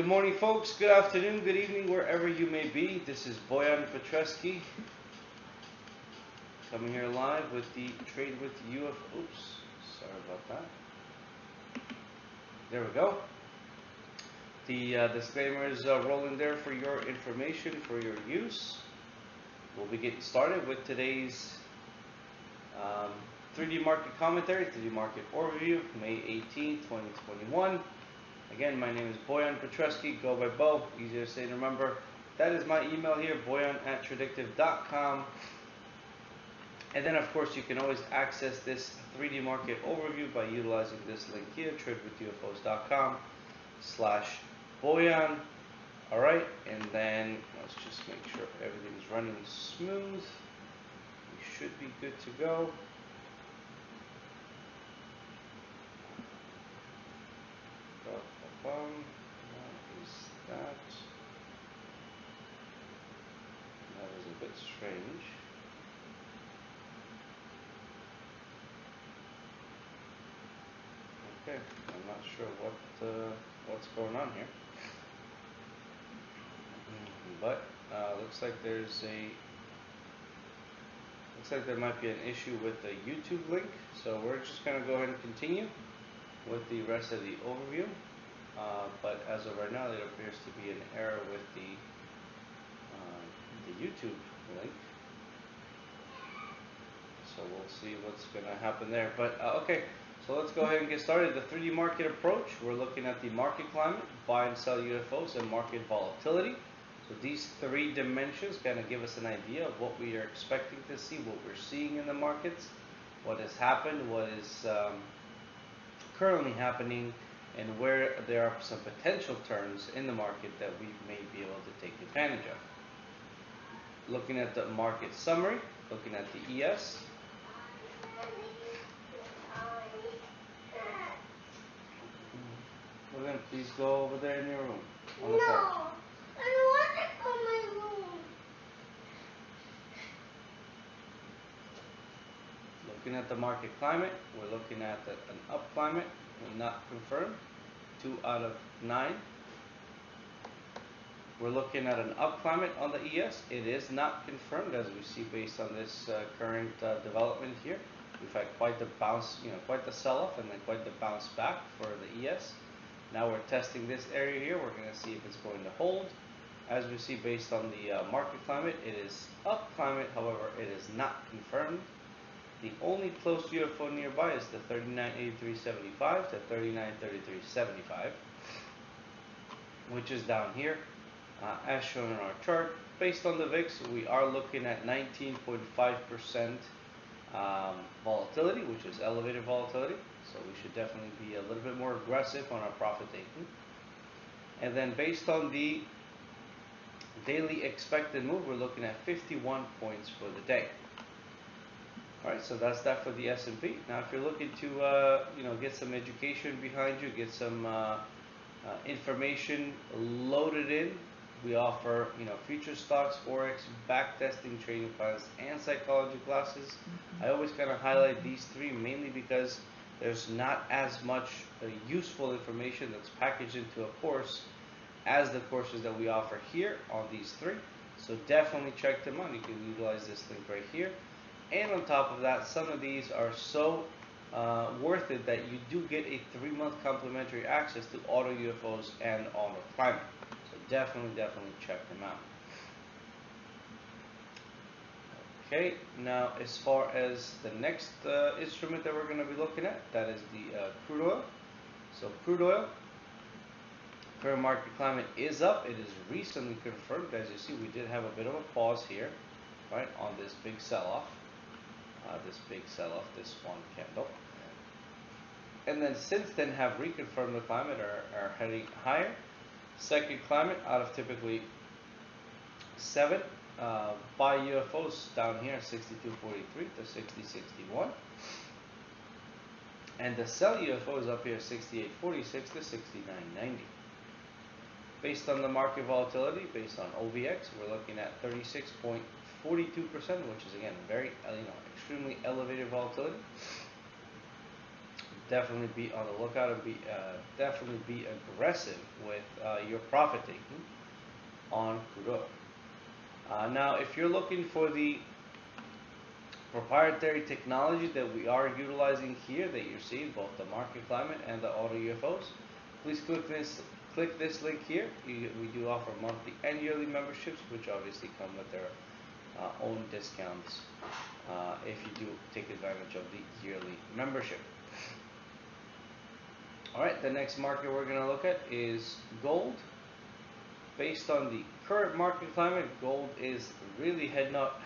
good morning, folks. Good afternoon, good evening, wherever you may be. This is Bojan Petreski coming here live with the Trade with UFOs. Sorry about that. There we go. The disclaimer is rolling there for your information, for your use. We'll be getting started with today's 3D market commentary, 3D market overview, May 18, 2021. Again, my name is Bojan Petreski, go by Bo, easier to say and remember. That is my email here, bojan@tradictive.com. And then, of course, you can always access this 3D market overview by utilizing this link here, tradewithufos.com/Bojan. Alright, and then let's just make sure everything's running smooth. We should be good to go. What is that? That is a bit strange. Okay, I'm not sure what's going on here, but looks like there might be an issue with the YouTube link. So we're just gonna go ahead and continue with the rest of the overview. But as of right now, there appears to be an error with the YouTube link. So we'll see what's going to happen there. But okay, so let's go ahead and get started. The 3D market approach, we're looking at the market climate, buy and sell UFOs, and market volatility. So these three dimensions kind of give us an idea of what we are expecting to see, what we're seeing in the markets, what has happened, what is currently happening, and where there are some potential turns in the market that we may be able to take advantage of. Looking at the market summary, looking at the ES. Well then, please go over there in your room. On the couch. I don't want to go in my room. Looking at the market climate, we're looking at an up climate, not confirmed, 2 out of 9. We're looking at an up climate on the ES. It is not confirmed, as we see based on this current development here. We've had quite the bounce, quite the sell-off, and then quite the bounce back for the ES. Now we're testing this area here. We're going to see if it's going to hold. As we see based on the market climate, it is up climate. However, it is not confirmed. The only close UFO nearby is the 3983.75 to 3933.75, which is down here. As shown in our chart, based on the VIX, we are looking at 19.5% volatility, which is elevated volatility. So we should definitely be a little bit more aggressive on our profit taking. And then based on the daily expected move, we're looking at 51 points for the day. All right, so that's that for the S&P. Now, if you're looking to get some education behind you, get some information loaded in, we offer future stocks, forex, backtesting, trading plans, and psychology classes. I always kind of highlight these three mainly because there's not as much useful information that's packaged into a course as the courses that we offer here on these three. So definitely check them out. You can utilize this link right here. And on top of that, some of these are so worth it that you do get a 3-month complimentary access to AutoUFOs and AutoClimate. So definitely check them out. Okay, now as far as the next instrument that we're going to be looking at, that is the crude oil. So crude oil, current market climate is up. It is recently confirmed. As you see, we did have a bit of a pause here, right, on this big sell-off. This one candle. And then since then have reconfirmed the climate, are heading higher. Second climate out of typically 7. Buy UFOs down here 62.43 to 60.61. And the sell UFO is up here 68.46 to 69.90. Based on the market volatility, based on OVX, we're looking at 36.42%, which is again very, extremely elevated volatility. definitely be on the lookout and definitely be aggressive with your profit taking on crude oil. Now, if you're looking for the proprietary technology that we are utilizing here, that you're seeing both the market climate and the AutoUFOs, please click this link here. We do offer monthly and yearly memberships, which obviously come with their own discounts if you do take advantage of the yearly membership. Alright, the next market we're going to look at is gold. Based on the current market climate, gold is really heading up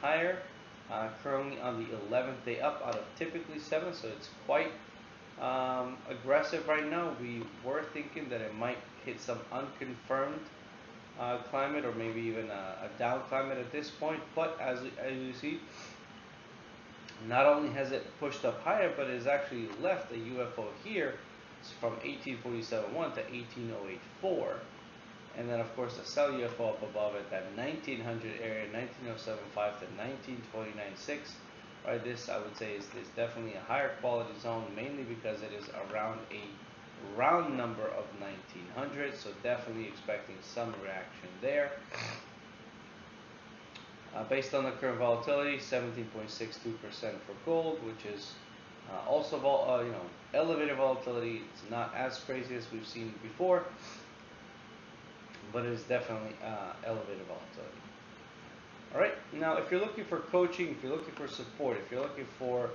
higher. Currently on the 11th day up out of typically 7, so it's quite aggressive right now. We were thinking that it might hit some unconfirmed climate, or maybe even a down climate at this point, but as you see, not only has it pushed up higher, but it has actually left a UFO here from 1847.1 to 1808.4. And then, of course, the sell UFO up above it, that 1900 area, 1907.5 to 1929.6. Right, this I would say is definitely a higher quality zone, mainly because it is around a round number of 1900. So definitely expecting some reaction there. Based on the current volatility, 17.62% for gold, which is also elevated volatility. It's not as crazy as we've seen before, but it is definitely elevated volatility. All right, now if you're looking for coaching, if you're looking for support, if you're looking for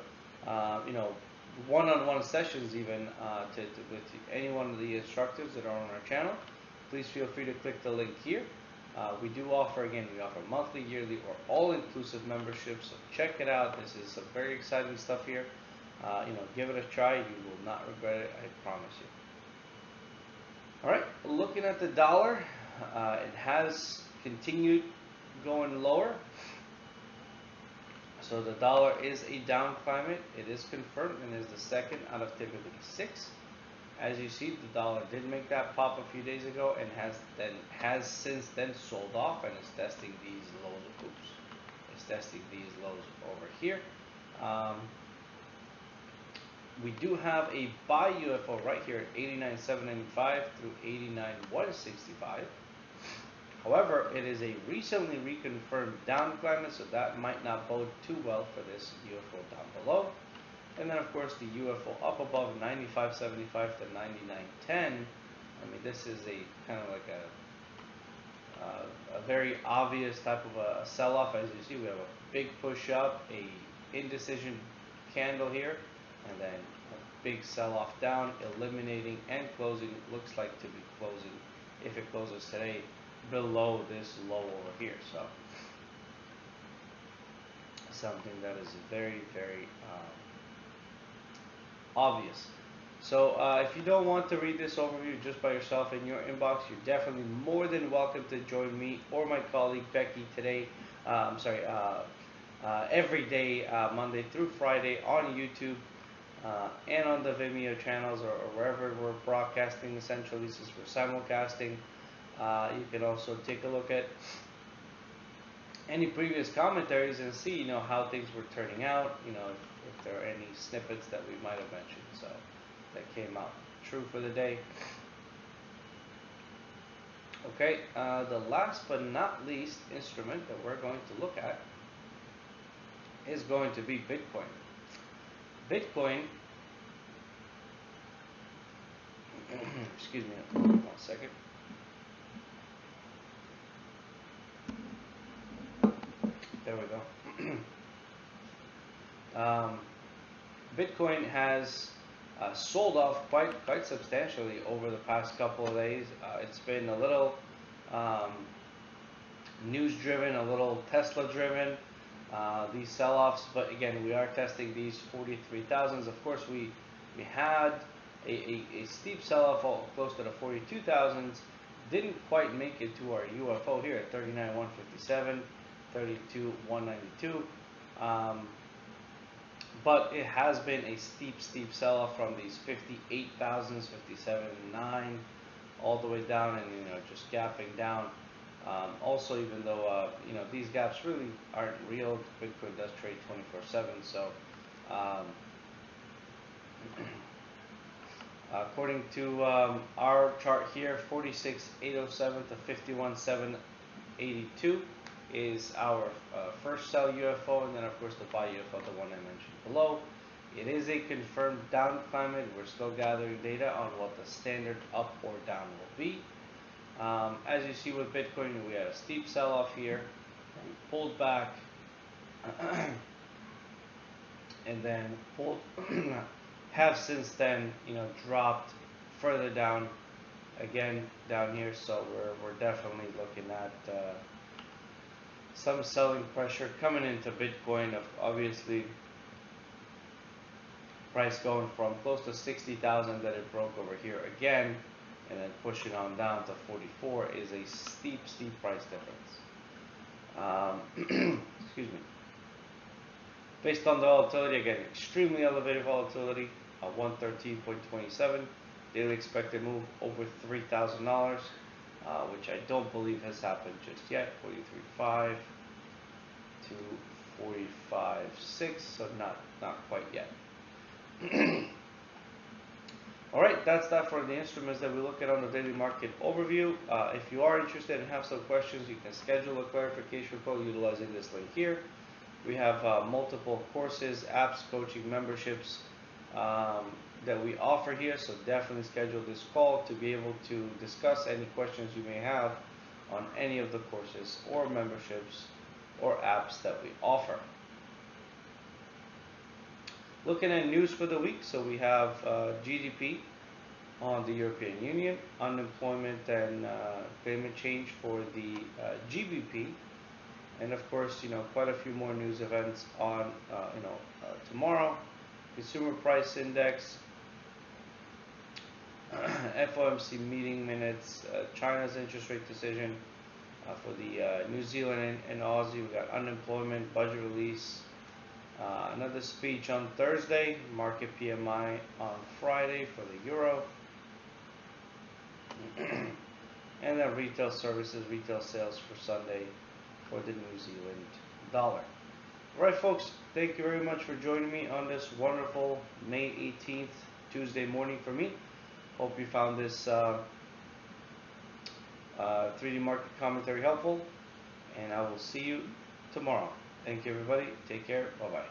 one-on-one sessions even with any one of the instructors that are on our channel, please feel free to click the link here. We do offer, again, we offer monthly, yearly, or all-inclusive memberships, so check it out. This is some very exciting stuff here. Give it a try. You will not regret it, I promise you. All right, looking at the dollar, it has continued going lower. So the dollar is a down climate. It is confirmed and is the second out of typically 6. As you see, the dollar did make that pop a few days ago and has since then sold off and is testing these lows. It's testing these lows over here. We do have a buy UFO right here at 89,795 through 89,165. However, it is a recently reconfirmed down climate, so that might not bode too well for this UFO down below. And then, of course, the UFO up above 95.75 to 99.10. I mean, this is a kind of like a very obvious type of a sell-off. As you see, we have a big push up, a indecision candle here, and then a big sell-off down, eliminating and closing. Looks like to be closing, if it closes today, below this low over here. So something that is very, very obvious. So if you don't want to read this overview just by yourself in your inbox, you're definitely more than welcome to join me or my colleague Becky today. Every day, Monday through Friday, on YouTube and on the Vimeo channels, or wherever we're broadcasting. Essentially, since we're simulcasting, you can also take a look at any previous commentaries and see, how things were turning out. If there are any snippets that we might have mentioned, so that came out true for the day. Okay, the last but not least instrument that we're going to look at is going to be Bitcoin. Bitcoin, excuse me, 1 second. There we go. Bitcoin has sold off quite substantially over the past couple of days. It's been a little news-driven, a little Tesla-driven, these sell-offs. But again, we are testing these 43,000s. Of course, we had a steep sell-off close to the 42,000s. Didn't quite make it to our UFO here at 39,157. 32,192, but it has been a steep sell-off from these 58,000s, 57.9, all the way down, and just gapping down. Also, even though these gaps really aren't real, Bitcoin does trade 24/7, so According to our chart here, 46,807 to 51,782 is our first sell UFO, and then of course the buy UFO, the one I mentioned below. It is a confirmed down climate. We're still gathering data on what the standard up or down will be. As you see with Bitcoin, we had a steep sell-off here, we pulled back, and then pulled, have since then, dropped further down, again down here. So we're definitely looking at some selling pressure coming into Bitcoin. Of obviously, price going from close to 60,000 that it broke over here again, and then pushing on down to 44 is a steep price difference. Excuse me. Based on the volatility, again, extremely elevated volatility, 113.27. Daily expected move over $3,000, which I don't believe has happened just yet. 43.5 to 45.6, so not quite yet. Alright, that's that for the instruments that we look at on the daily market overview. If you are interested and have some questions, you can schedule a clarification call utilizing this link here. We have multiple courses, apps, coaching, memberships that we offer here, so definitely schedule this call to be able to discuss any questions you may have on any of the courses or memberships or apps that we offer. Looking at news for the week, so we have GDP on the European Union, unemployment and payment change for the GBP, and of course, quite a few more news events on tomorrow. Consumer Price Index, FOMC meeting minutes, China's interest rate decision for the New Zealand and Aussie. We got unemployment, budget release. Another speech on Thursday, market PMI on Friday for the euro, and then retail services, retail sales for Sunday for the New Zealand dollar. Alright folks, thank you very much for joining me on this wonderful May 18th Tuesday morning for me. Hope you found this 3D market commentary helpful, and I will see you tomorrow. Thank you everybody, take care, bye bye.